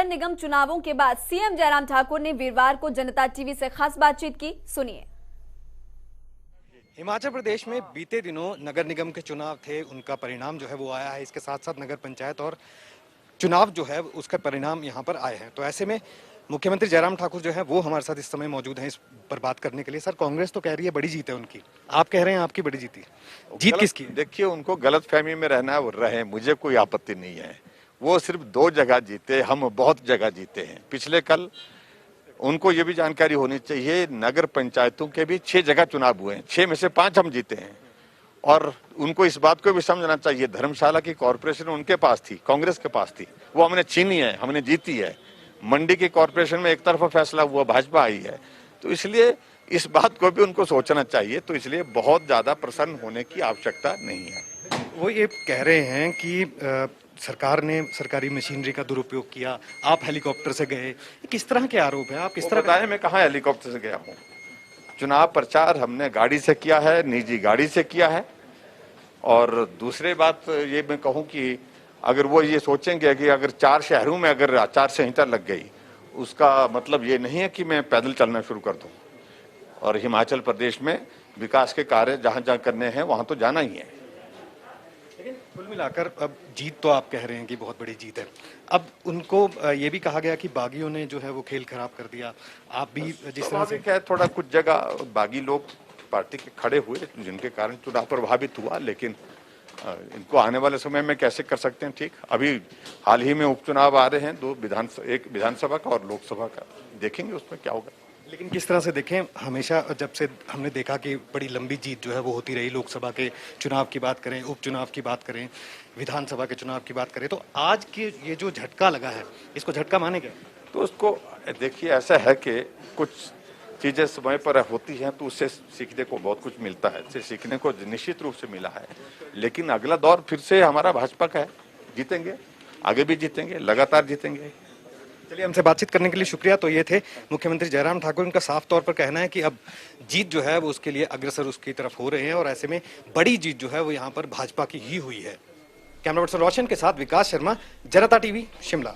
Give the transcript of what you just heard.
निगम चुनावों के बाद सीएम जयराम ठाकुर ने वीरवार को जनता टीवी से खास बातचीत की। सुनिए। हिमाचल प्रदेश में बीते दिनों नगर निगम के चुनाव थे, उनका परिणाम जो है वो आया है। इसके साथ साथ नगर पंचायत और चुनाव जो है उसका परिणाम यहाँ पर आए हैं। तो ऐसे में मुख्यमंत्री जयराम ठाकुर जो है वो हमारे साथ इस समय मौजूद हैं इस पर बात करने के लिए। सर, कांग्रेस तो कह रही है बड़ी जीत है उनकी, आप कह रहे हैं आपकी बड़ी जीती, जीत किसकी? देखिए, उनको गलत फहमी में रहना है, वो रहे, मुझे कोई आपत्ति नहीं है। वो सिर्फ 2 जगह जीते, हम बहुत जगह जीते हैं। पिछले कल उनको ये भी जानकारी होनी चाहिए, नगर पंचायतों के भी 6 जगह चुनाव हुए हैं, 6 में से 5 हम जीते हैं। और उनको इस बात को भी समझना चाहिए, धर्मशाला की कॉर्पोरेशन उनके पास थी, कांग्रेस के पास थी, वो हमने छीनी है, हमने जीती है। मंडी की कॉर्पोरेशन में एक तरफा फैसला हुआ, भाजपा आई है। तो इसलिए इस बात को भी उनको सोचना चाहिए। तो इसलिए बहुत ज्यादा प्रसन्न होने की आवश्यकता नहीं है। वो ये कह रहे हैं कि सरकार ने सरकारी मशीनरी का दुरुपयोग किया, आप हेलीकॉप्टर से गए, किस तरह के आरोप हैं? आप किस तरह बताएं, मैं कहाँ हेलीकॉप्टर से गया हूँ? चुनाव प्रचार हमने गाड़ी से किया है, निजी गाड़ी से किया है। और दूसरी बात ये मैं कहूँ कि अगर वो ये सोचेंगे कि अगर 4 शहरों में अगर आचार संहिता लग गई, उसका मतलब ये नहीं है कि मैं पैदल चलना शुरू कर दूं। और हिमाचल प्रदेश में विकास के कार्य जहां जहां करने हैं वहां तो जाना ही है। लेकिन कुल मिलाकर अब जीत तो आप कह रहे हैं कि बहुत बड़ी जीत है। अब उनको ये भी कहा गया कि बागियों ने जो है वो खेल खराब कर दिया। आप भी जिस तरह से है, थोड़ा कुछ जगह बागी लोग पार्टी के खड़े हुए, जिनके कारण चुनाव प्रभावित हुआ। लेकिन इनको आने वाले समय में कैसे कर सकते हैं ठीक। अभी हाल ही में उपचुनाव आ रहे हैं, 2 एक विधानसभा का और लोकसभा का, देखेंगे उसमें क्या होगा। लेकिन किस तरह से देखें, हमेशा जब से हमने देखा कि बड़ी लंबी जीत जो है वो होती रही, लोकसभा के चुनाव की बात करें, उपचुनाव की बात करें, विधानसभा के चुनाव की बात करें, तो आज के ये जो झटका लगा है, इसको झटका मानेंगे? तो उसको देखिए, ऐसा है कि कुछ चीजें समय पर होती हैं तो उससे सीखने को बहुत कुछ मिलता है, इससे सीखने को निश्चित रूप से मिला है। लेकिन अगला दौर फिर से हमारा भाजपा का है, जीतेंगे, आगे भी जीतेंगे, लगातार जीतेंगे। चलिए, हमसे बातचीत करने के लिए शुक्रिया। तो ये थे मुख्यमंत्री जयराम ठाकुर। उनका साफ तौर पर कहना है कि अब जीत जो है वो उसके लिए अग्रसर उसकी तरफ हो रहे हैं और ऐसे में बड़ी जीत जो है वो यहाँ पर भाजपा की ही हुई है। कैमरा पर्सन रोशन के साथ विकास शर्मा, जनता टीवी, शिमला।